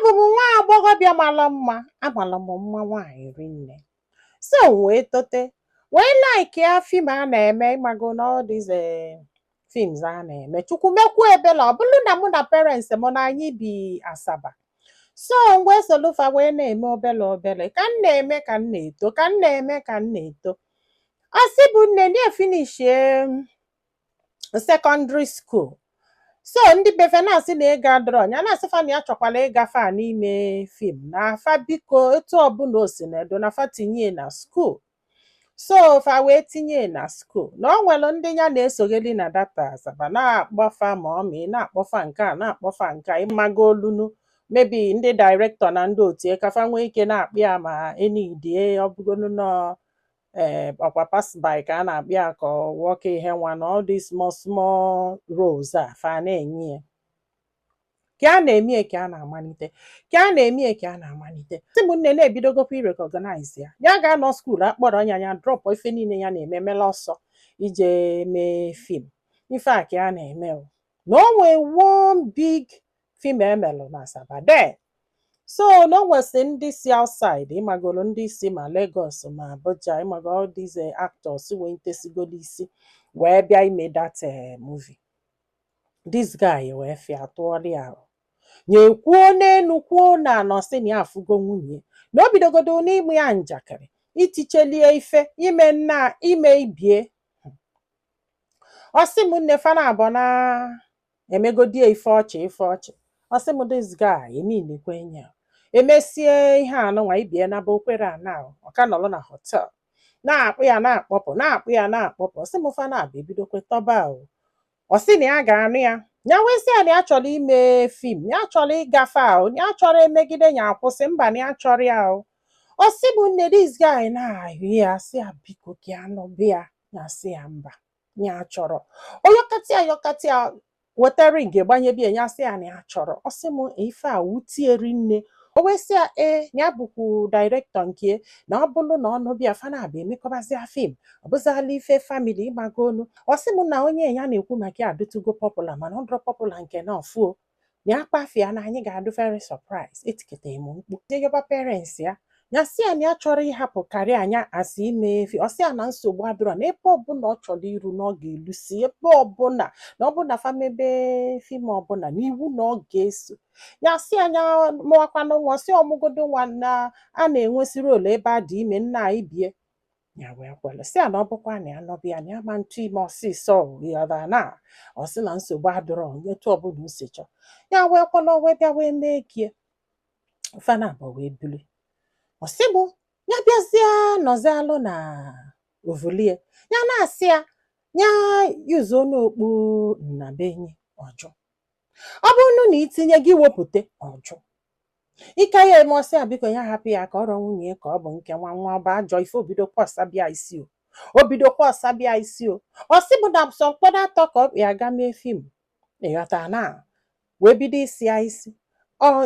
abụ m nwa agbọghọbịa mara mma, amara m mma nwaanyị rinne. So wee tote wee like ya fim a na-eme ịmago na all these films a na-eme chukwu mekwu ebele ọ bụrụ na mụ na parents mụ na anyị bi Asaba. So wee solufa wee na-eme obele obele ka m na-eme ka m na-eto ka m na-eme ka m na-eto. Asị bụ nne na-efinish secondary school. So ndị befe na-asị na ịga adọrọ ya na-asịfa na ya chọkwala ịgafe a n'ime fim na afa biko etu ọbụla o si na edo na fa tinye na skuul. So fa wee tinye na skuul na ọ nwere ndị ya na-esogheli na data Asaba na-akpọfa ma ọmị na-akpọfa nke a na-akpọfa nke a ịmago olunu mebi ndị director na ndị otie kafa nwee ike na-akpị ya ma enidie ọ bụgonu nọ ọkwa pass by ka a na-akpịa ka nwoke ihe nwa na all these small small roles a fa na-enye ya ka a na-eme ka a na-amalite ka a na-eme ka a na-amalite si m nne na-ebidogokwa irecognize ya ya ga-anọ skuul akpọrọ ya drọp ife niile ya na-eme mela ọsọ ije mee fim ife a ka a na-eme na o nwee one big film emelụ na Asaba there. So no nwesi ndị si outside ịmagolo ndị si ma Lagos ma Abuja ịmago all these actors wee ntesigolo isi wee bịa ime that movie. This guy wee fịa tụọrọ ya nyekwuo n'enu kwuo na anọsị na ya afụgo nwunye na o bidogodo n'ịmụ ya njakịrị itichelie ife ime nna ime ibie. Ọsị m nne fana abọ na emegodie ife ọchị ọsị m this guy eminekwe nya emesie ihe anụnwa ibie na bụ okwere ana ọka nọrọ na hotel na-akpụ ya na-akpọpụ na-akpụ ya na-akpọpụ ọsị m fana abụ ebidokwe tọba ọsị na ya ga-anụ ya ya wesị ya na ya chọrọ ime fim ya chọrọ ịgafe ya chọrọ emegide ya akwụsị mba na ya chọrọ ya ọsị bụ nne this guy na-ahụ ya sị ya biko ka ya nọbịa ya sị ya mba ya chọrọ oyọkatị ya weta ring gbanyebie ya sị ya na ya chọrọ ọsị m ife a wutieri nne o wesị ya ya bụkwu director nke na ọ bụrụ na ọnụ bịa fana abụ emekọbazia fim ọ bụzala ife family ịmago onu ọsị m na onye ya na-ekwu maka ya adụtugo popular mana ọ dụrọ popular nke na ọfuo na akpafia na anyị ga-adụ very surprise etiketa m mkpu jeyoba parents ya ya sị ya na ya chọrọ ịhapụ karị anya asị ime efi ọsị ya na nsogbu adịrọ na ebe ọbụla ọ chọrọ iru na ọ ga-elusi ebe ọbụla na ọbụla famebe fim ọbụla n'iwu na ọ ga-eso ya sị anya mụwakwanụ nwa ọsị ọmụgodo nwa na a na-enwesịrị ole ebe a dị ime nna ibie ya wee kwele sị ya na ọ bụkwa na ya nọbịa na ya ma ntụ ime ọsịsọ yada na ọsị na nsogbu adịrọ etu ọbụla o si chọọ ya wee kwele wee bịa wee mee kie fana abụ wee buli ọsị bụ ya bịazie nọzialụ na ovulie ya na-asị ya yuzo n'okpu nnabenyi ọjụ ọ bụrụ na itinye gị wepụta ọjụ ike ya eme ọsị biko ya hapụ ya ka ọrọ nwunye ka ọ bụ nke nwa ọba ajọ ife obidokwa ọsabịa isi ọsị bụ na sọ mkpọdo atọ ka ọ kpịa ga mee fim ịghọta na wee bido isi ya isi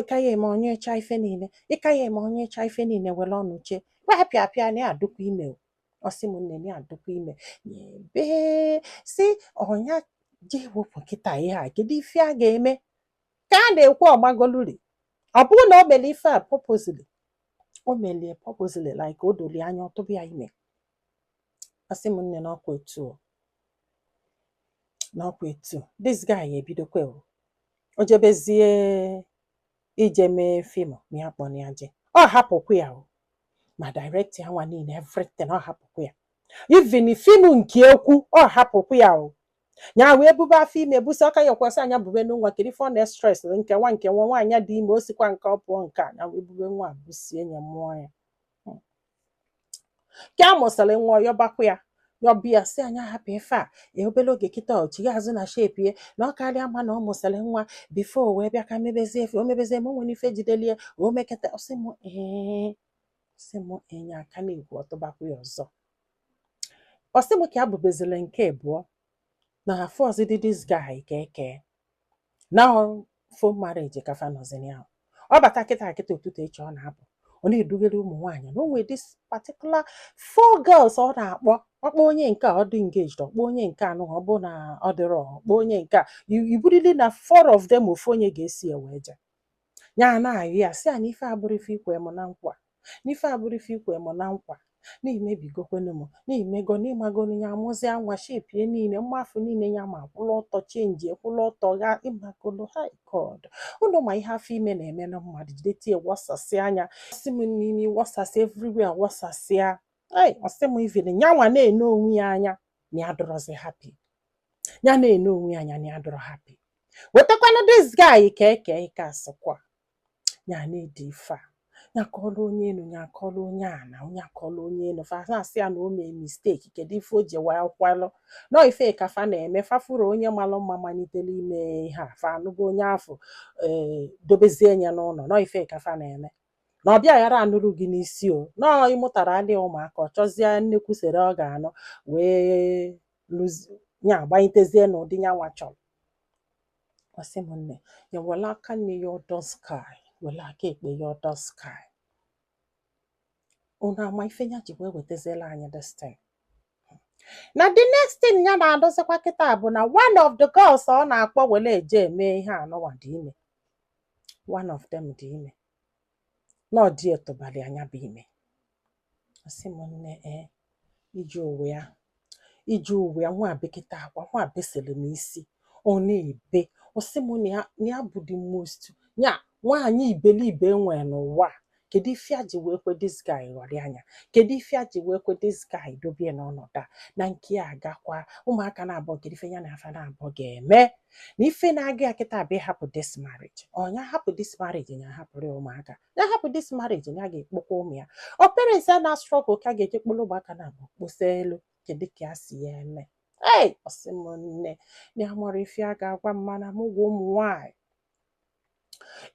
ịkaghị eme onye ịcha ife niile ịkaghị eme onye ịcha ife niile were ọnụ chee pịapịa na ya adụkwa ime ọsị m nne ya adụkwa ime ebe si ọnya je wepụ nkịta ihe a kedu ife a ga-eme ka a na-ekwu ọgbagoluri ọ bụrụ na o mere ife a purposely o melie purposely like o doli anya ọtụbụ ya ime ọsị m nne n'ọkwa etu this guy ebidokwe o jebezie ije mee fim ma ya kpọ ya je ọ hapụkwa ya ma direct ya nwa niile everything ọ hapụkwa ya even fim nke ekwu ọ hapụkwa ya nya wee bube afọ ime busi ọka ya kwesị anya bube n'nwa kiri fọ na stress nke nwa nwaanyị dị ime o sikwa nke ọ pụọ nke anya wee bube nwa busie nye mmụọ ya ka a mụsịrị nwa yọbakwa ya yọbịa si anya hapụ ife a obere oge kịta ochighi azụ na shepie na ọ karịa ma na ọ mụsịrị nwa bifo wee bịa ka mebezie efe o mebezie ma nwere ife jidelie o mekata ọsị m enye aka na-ekwu ọtụbakwa ya ọzọ ọsị m ka a bụbezile nke abụọ na force this guy keke na phone marriage kafa nọzini ahụ ọ bata kịta ụtụtụ echi ọ na-apụ ọ na-edugere ụmụ nwaanyị na o nwere this particular 4 girls ọ na-akpọ ọkpọ onye nke a ọ dị engaged ọkpọ onye nke anụ ọ bụ na ọ dịrọ ọkpọ onye nke a iburili na 4 of them ofu onye ga-esi wee je nya na-ayụ ya sị ya na ife abụrụ ife ikwe m na nkwa n'ife abụrụ ife ikwe m na nkwa n'imebigokwenụ m n'imego n'ịmagonu ya amụzia nwa shepie niile mmafu niile ya ma kwụrụ ọtọ chenji ekwụrụ ọtọ ga ịmagolo hi God ụnụ ma ihe afọ ime na-eme na mmadụ jidetie wasasị anya ọsị m n'imi wasasị everywhere wasasịa ọsị m ivin nyanwa na-ene onwe ya anya na ya dọrọzi happy ya na-ene onwe ya anya na ya dọrọ happy wetakwana this guy ka eke ike asịkwa ya na-ede ife a ya akọla onye enu ya akọla onye ana onye akọla onye enu fa na-asị ya na o mee mistake kedu ife o ji wee kwalụ nọ ife ka fa na-eme fafuru onye malụ mma malitere ime ihe a fa anụgo onye afọ dobezie ya n'ụlọ nọ ife ka fa na-eme na ọbịa ghara anụrụ gị n'isi o nọọ ịmụtara adị ụmụaka ọ chọzie nnekwu sere ọ ga-anọ wee ya gbanyitezie n'ụdị nyanwa chọrọ ọsị m nne ya were aka nne ya ọdọ sky were aka ekpe ya ọdọ sky unu ama ife ya ji wee wetazela anyị this thing na the next thing ya na-adọzikwa kịta bụ na one of the girls ọ na-akpọ were eje eme ihe anọwa dị ime one of them dị ime na ọ dị etụbalị anya bụ ime ọsị m nne iji uwe ya nwa bekịta akwa nwa besịrị n'isi ọ na-ebe ọsị m na ya bụ the most ya nwaanyị ibelibe nwee n'ụwa kedu ife a ji wee kwe this guy ghọrị anya kedu ife a ji wee kwe this guy dobie n'ọnọdụ a na nke a agakwa ụmụaka na-abụọ kedu ife ya na afa na-abụọ ga-eme na ife na-aga ya kịta abịa hapụ this marriage ọnya hapụ this marriage ya hapụrụ ya ụmụaka ya hapụ this marriage ya ga-ekpokwa ụmụ ya ọ parents a na struggle ka ga-eji kpụrụ ụmụaka na-abụ kposa elu kedu ka a si ya eme ọsị m nne na ya mara ife a ga-agwa mmana m gwa ụmụ nwanyị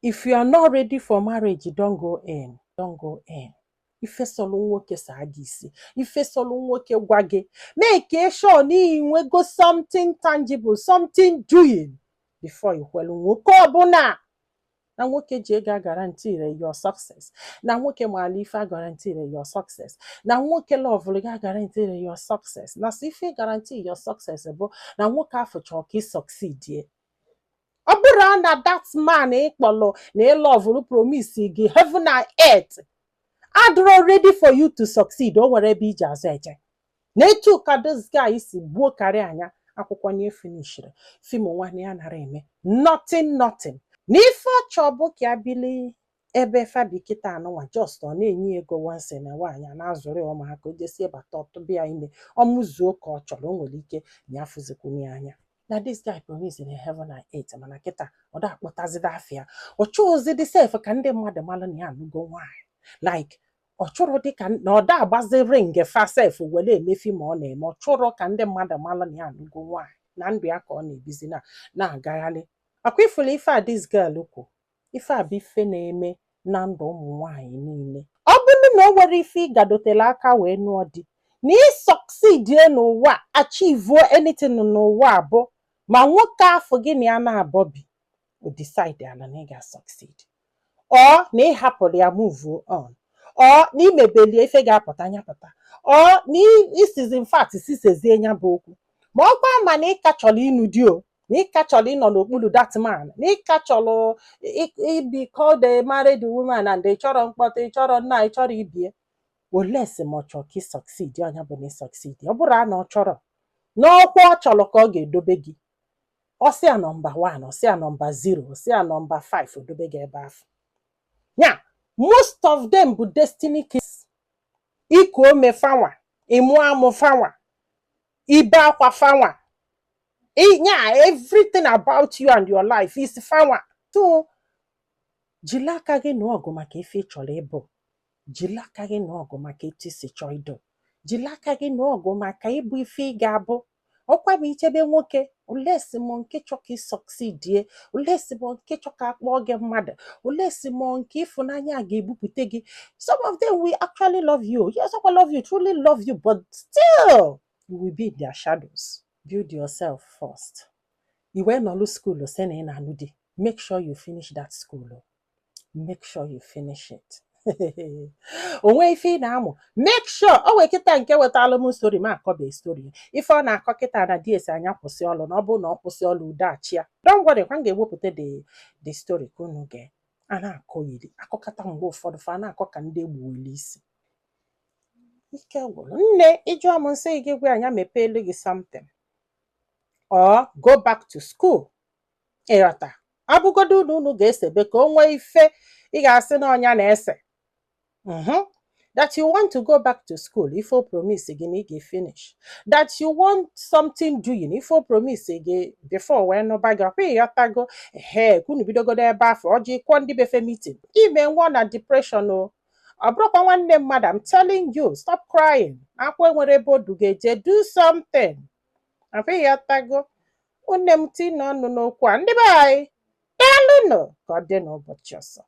if you are not ready for marriage don't go in ife sọlụ nwoke saa gị isi ife sọlụ nwoke gwa gị make sure na ị nwego something tangible something doing before ikwelu nwoke ọbụla na nwoke ji ego guarantee your success na nwoke maala ife guarantee your success na nwoke love ga guarantee your success na si ife guarantee your success bụ na nwoke afọ chọọ ka ị succeed ọ bụrụ na that man ịkpọlụ na ịlovụrụ promise gị heaven and earth adịrọ ready for you to succeed o nwere ebe iji azụ eje na etu ka this guy si gbuo karịa anya akwụkwọ nye finishiri fim nwanne ya nara eme nothing na ife ọ chọọ bụ ka ya bili ebe fabikita anụnwa just ọ na-enye ego once na nwaanyị na-azụrụ ya ụmụaka o jesie bata ọtụbịa ime ọmụzuo ka ọ chọrọ o nwere ike na ya fụzikwunye anya na this guy promise in heaven and earth mana kịta ọ da akpọtazide afịa ọ chọọzi dị sef ka ndị mmadụ malụ na ya anụgo nwaanyị like ọ chọrọ dịka na ọ da agbazi ring fa sef were emefi ma ọ na-eme ọ chọrọ ka ndị mmadụ malụ na ya anụgo nwaanyị na ndụ ya ka ọ na-ebizi na-agagharị akwa ifuru ife a this girl kwu ife a bụ ife na-eme na ndụ ụmụ nwaanyị niile ọ bụrụ na o nwere ife ịgadotela aka wee nụọ di na ị succeed n'ụwa achieve anything n'ụwa abụ ma nwoke afọ gị na ya na-abọbi o decide ala na ị ga-succeed ọ na ị hapụrụ ya move on ọ na imebelie ife ga-apụta anya pụta ọ na isizi infact sisezie nya bụ okwu ma ọkwa ma na ịka chọrọ ịnụ di o na ịka chọrọ ịnọ n'okpuru that man na ịka chọrọ ibi called a married woman and ị chọrọ mkpọta ị chọrọ nna ị chọrọ ibie olesi ma ọ chọrọ ka ị succeed ọnya bụ na ị succeed ọ bụrụ na ọ chọrọ n'ọkwa ọ chọrọ ka ọ ga-edobe gị ọ sị ya nọmba 1 ọ sị ya nọmba 0 ọ sị ya nọmba 5 odobe gị ebe afọ ya most of them bụ destiny kiss iku ome fanwa ịmụ amụ fanwa ibe akwa fanwa yeah, everything about you and your life is fanwa so jiri aka gị na ọgụ maka ife ị chọrọ ịbụ jiri aka gị na ọgụ maka etu isi chọọ ịdụ jiri aka gị na ọgụ maka ịbụ ife ị ga-abụ ọkwa bụ ichebe nwoke olesi m nke chọ ka ị succeed olesi m nke chọ ka akpọọ gị mmadụ olesi m nke ịfụnanya ga-ebupụta gị some of them will actually love you yes I love you truly love you but still you will be in their shadows build yourself first i wee nọlụ school sị na ị na-alụ di make sure you finish that school make sure you finish it onwe ife ị na-amụ make sure o wee kịta nke wetalụ m story ma akọbe story ife ọ na-akọ kịta na di esi anya kwụsị ọlụ na ọ bụrụ na ọ kwụsị ọlụ udo achịa don't worry kwa m ga-ewepụta the story ka unu gee a na-akọ iri akọkata mgbe ụfọdụ fa na-akọ ka ndị egbuweli isi ike gwụrụ nne ịjụọ m nsị gị gwa anya mepeelu gị something or go back to school ịghọta abụgodo unu ga-esebe ka o nwee ife ị ga-asị na ọnya na-ese that you want to go back to school if o promise gị na ị ga-finish that you want something doing if o promise gị before wee nụba gị ọkwa ịghọtago kwunu bidogodo ebe afọ ọjị kwụọ ndị befe meeting ime nwa na depression o ọ bụrụkwa nwanne mmadụ I'm telling you stop crying akwa enwere ebe o duga-eje do something ọkwa ịghọtago nne m ti n'ọnụ n'okwu a ndị be anyị daalụnụ ka ọ dị n'ụbọchị ọzọ